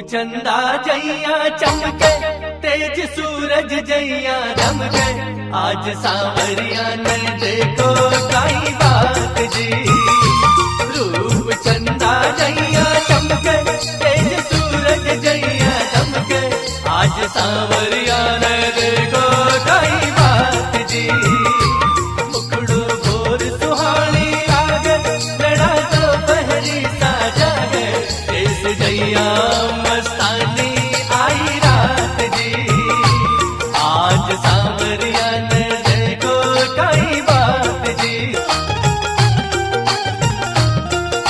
चंदा जैया चमके, तेज सूरज जैया दमके, आज सांवरिया ने देखो काई बात जी। रूप चंदा जैया चमके, तेज सूरज जैया दमके, आज सांवरिया ने देखो काई बात जी। मुकड़ो भोर सुहानी लागे, लड़ा तो पहरी सा जागे, तेज जैया मस्तानी आई रात जी। आज सांवरिया ने देखो कई बात जी।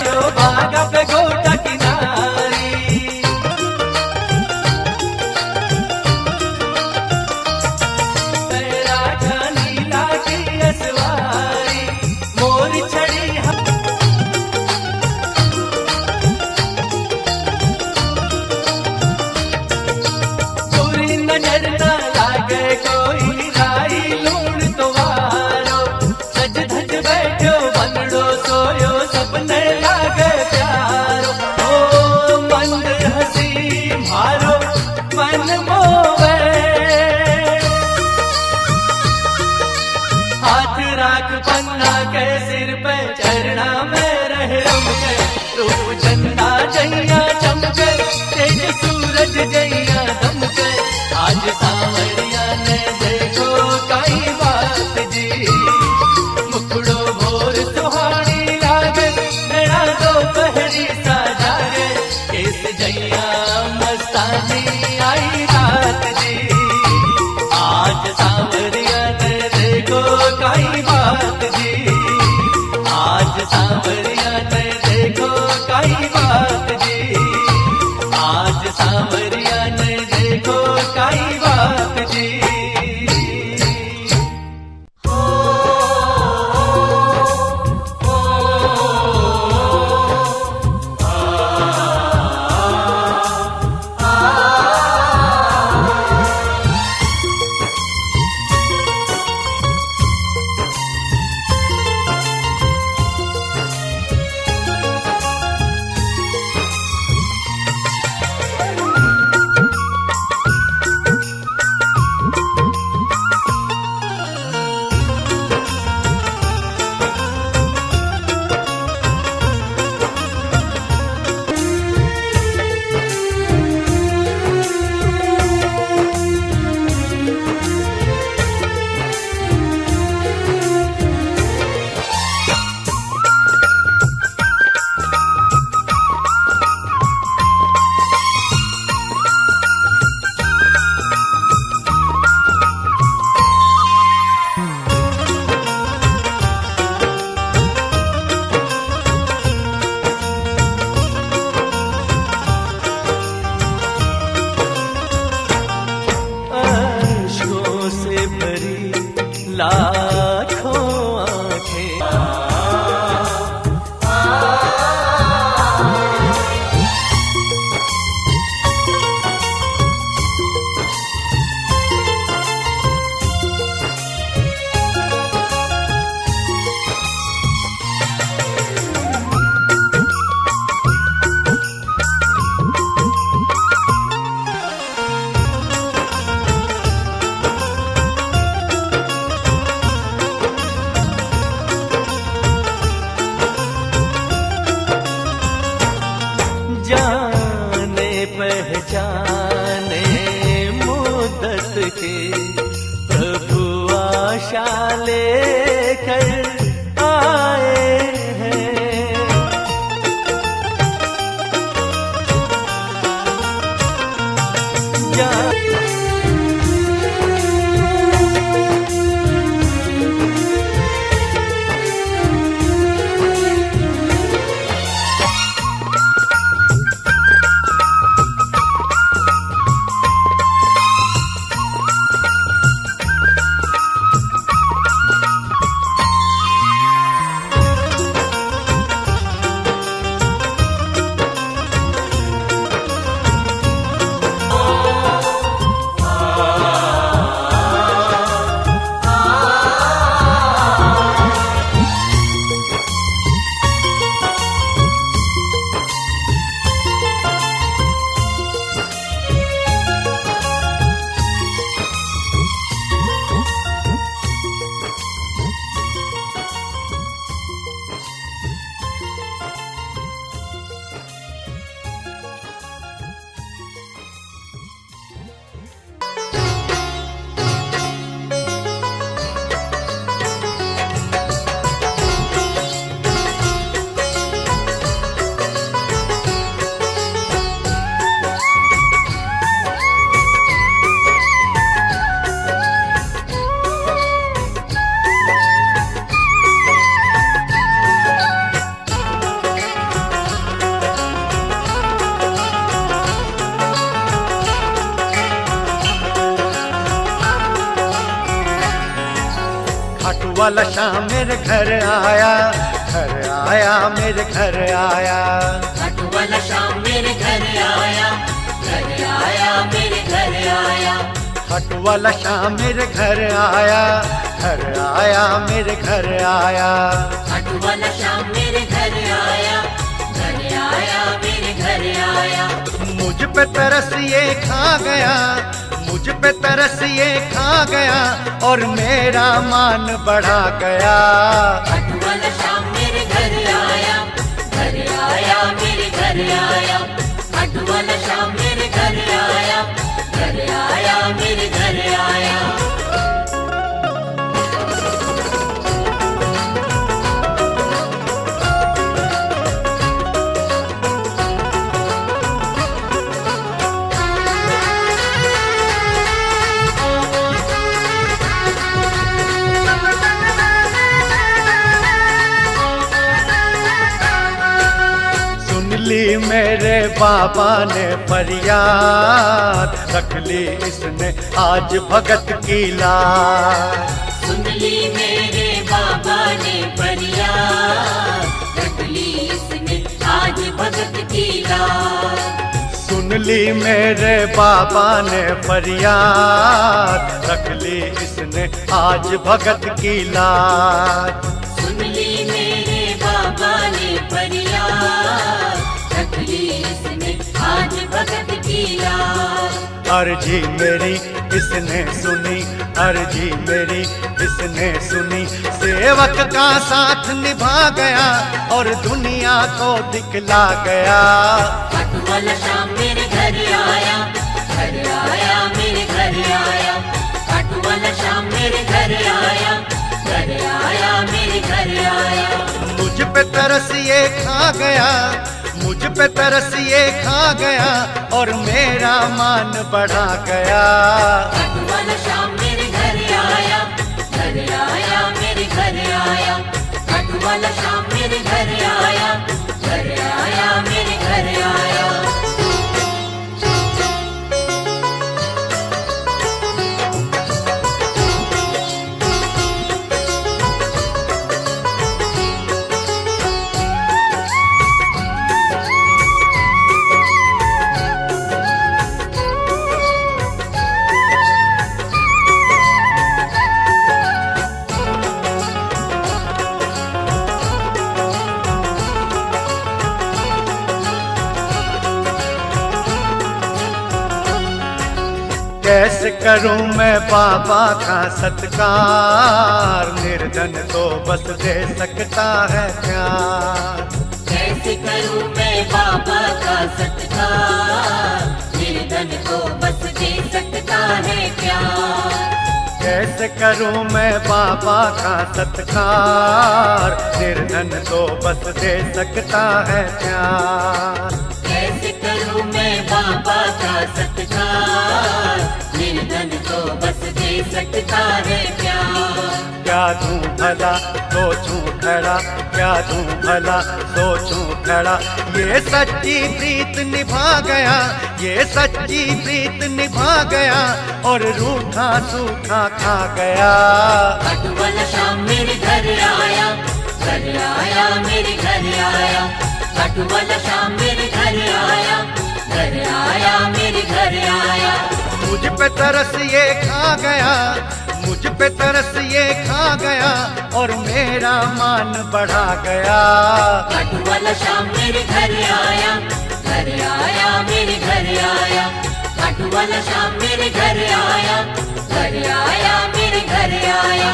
यो बागा पे गोटा किनारी, तेरा नीला की असवारी, मोर छड़ी नजर न लागे कोई राई लूण तुम्हारो, सज धज बैठो बनड़ो सोयो सपने लागे प्यारो। ओ मंद हसी मारो मन मोवे, हाथ राख पन्ना के सिर पे चरना में रह रम के। रूप चंदा जैया चमके, तेज सूरज जैया दमके, आज सांवरिया ने देखो कई बात जी। मुकड़ो भोर सुहानी लागे, मेरा दो पहरी सा जागे, केस जैया मस्तानी आई रात जी। आज सांवरिया ने देखो कई बात जी। आज सांवरिया ने देखो कई बात जी। आज सांवरिया ने देखो कई बात जी। लाखों आंखें जाने पहचाने मुद्दत के, प्रभु आशा लेकर आए हैं। वाला शाम मेरे घर आया, घर आया मेरे घर आया। खाटू वाला शाम मेरे घर आया, घर आया मेरे घर आया। खाटू वाला शाम मेरे घर आया, घर आया मेरे घर आया। खाटू वाला शाम मेरे घर आया, घर आया मेरे घर आया। मुझ पे तरस ये खा गया, मुझ पे तरस ये खा गया और मेरा मान बढ़ा गया। खाटू वाला शाम मेरे घर आया, घर आया मेरे घर आया। खाटू वाला शाम मेरे घर आया, घर आया मेरे घर आया। ली मेरे बाबा ने फरियाद, रख ली इसने आज भगत की लाज। सुन ली मेरे बाबा ने फरियाद, रख ली इसने आज भगत की लाज। सुन ली मेरे बाबा ने फरियाद, रख ली इसने आज भगत की लाज। सुन ली मेरे बाबा ने फरियाद, रख ली इसने आज भगत की लाज। अर्जी मेरी इसने सुनी, अर्जी मेरी इसने सुनी। सेवक का साथ निभा गया और दुनिया को दिखला गया। खाटू वाला शाम मेरे घर आया, घर आया मेरे घर आया। खाटू वाला शाम मेरे घर आया, घर आया मेरे घर आया। मुझ पे तरस ये खा गया, मुझ पे तरस ये खा गया और मेरा मान बढ़ा गया। खाटू वाला शाम मेरे घर आया, घर आया मेरे घर आया। खाटू वाला शाम मेरे घर आया, घर आया मेरे घर आया। कैसे करूं मैं बाबा का सत्कार, निर्धन तो बस दे सकता है प्यार। कैसे करूं मैं बाबा का सत्कार, निर्धन को बस दे सकता है प्यार। कैसे करूं मैं बाबा का सत्कार, निर्धन तो बस दे सकता है प्यार। कैसे करूं मैं बाबा का सत्कार, निर्धन को बस दे सकता है प्यार। क्या दूं भला सोचूं खड़ा, क्या दूं भला सोचूं खड़ा। ये सच्ची प्रीत निभा गया, ये सच्ची प्रीत निभा गया और रूठा सूखा खा गया। खाटू वाला शाम मेरे घर आया, घर आया मेरे घर आया। खाटू वाला शाम मेरे घर आया, घर आया मेरे घर आया। मुझ पे तरस ये खा गया, मुझ पे तरस ये खा गया और मेरा मान बढ़ा गया। खाटू वाला शाम मेरे घर आया, घर आया मेरे घर आया। खाटू वाला शाम मेरे घर आया, घर आया मेरे घर आया।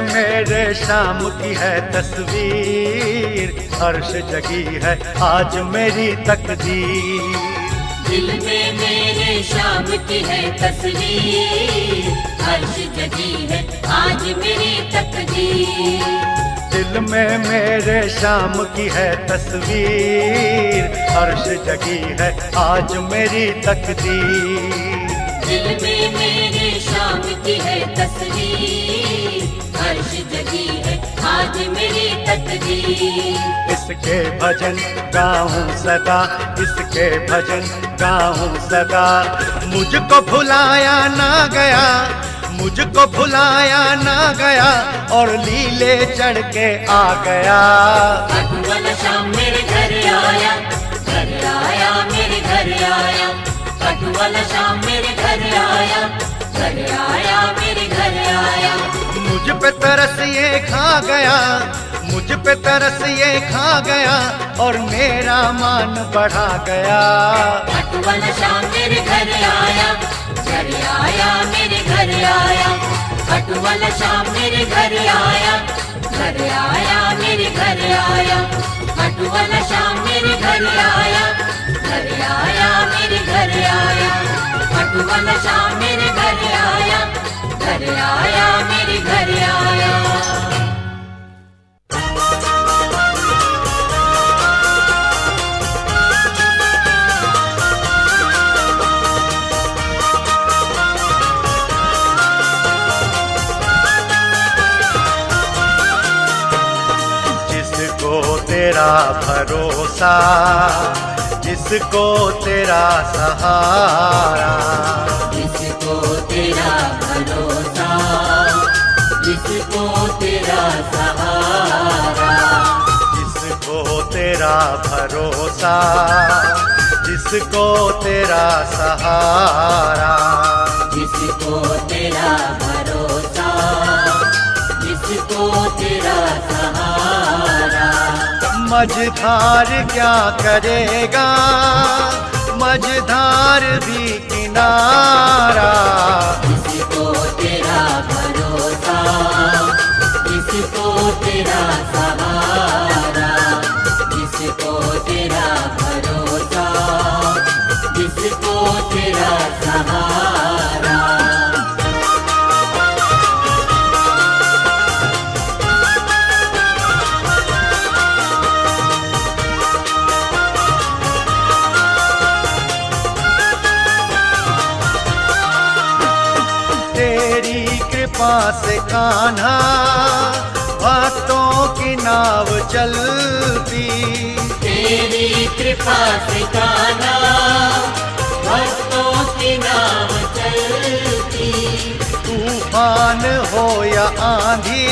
मेरे शाम की है तस्वीर, अर्श जगी है आज मेरी तकदीर। दिल में मेरे शाम की है तस्वीर, अर्श जगी है आज मेरी तकदीर। दिल में मेरे शाम की है तस्वीर, हर्ष जगी है आज मेरी तकदीर। दिल में मेरे शाम की है तस्वीर, हर्ष जगी है आज मेरी तकदीर। इसके भजन गाऊं सदा, इसके भजन गाऊं सदा। मुझको भुलाया ना गया, मुझको भुलाया ना गया और लीले चढ़ के आ गया। खाटू वाला शाम मेरे घर आया, घर आया मेरे घर आया। खाटू वाला शाम मेरे घर आया, घर आया मेरे घर आया। मुझ पे तरस ये खा गया, मुझ पे तरस ये खा गया और मेरा मान बढ़ा गया। खाटू वाला शाम मेरे घर आया, घर आया मेरे घर आया। खाटू वाला शाम मेरे घर आया, घर आया मेरे घर आया। खाटू वाला शाम मेरे घर आया, घर आया मेरे घर आया। खाटू वाला शाम मेरे घर आया, घर आया मेरे घर आया। तेरा भरोसा, जिसको तेरा सहारा, जिसको तेरा भरोसा, जिसको तेरा सहारा। जिसको तेरा भरोसा, जिसको तेरा सहारा। जिसको तेरा भरोसा, जिसको तेरा सहारा। मझधार क्या करेगा, मझधार भी किनारा। जिसको तेरा भरोसा, जिसको तेरा सहारा। जिसको तेरा भरोसा, जिसको तेरा सहारा। कृपा से कान्हा भक्तों की नाव चलती। तेरी कृपा से कान्हा भक्तों की नाव चलती। तूफान हो या आंधी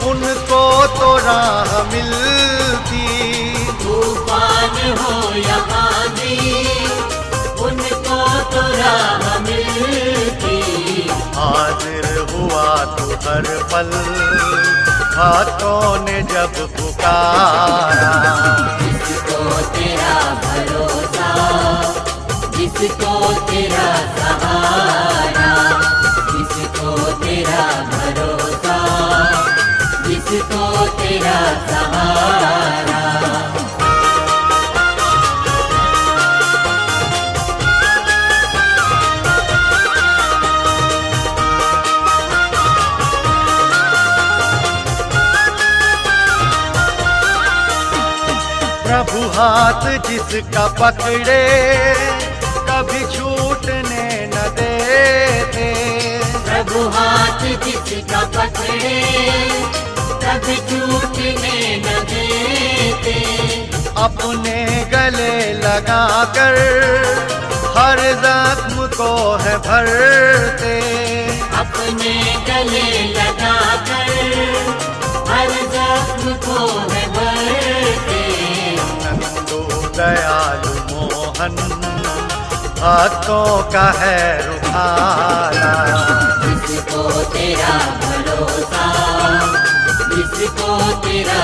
उनको तो राह मिलती। तूफान हो या आंधी उनको तो राह मिलती। हाजिर हुआ तू हर पल हाथों ने जब पुकारा। जिसको तेरा भरोसा, जिसको तेरा सहारा। जिसको तेरा भरोसा, जिसको तेरा सहारा। प्रभु हाथ जिसका पकड़े कभी छूटने न देते। प्रभु हाथ जिसका पकड़े कभी छूटने न देते। अपने गले लगाकर हर जख्म को है भरते। अपने गले लगाकर हर जख्म को है भरते। दयालु मोहन भक्तों का है रुखाला। जिसको तेरा भरोसा, जिसको तेरा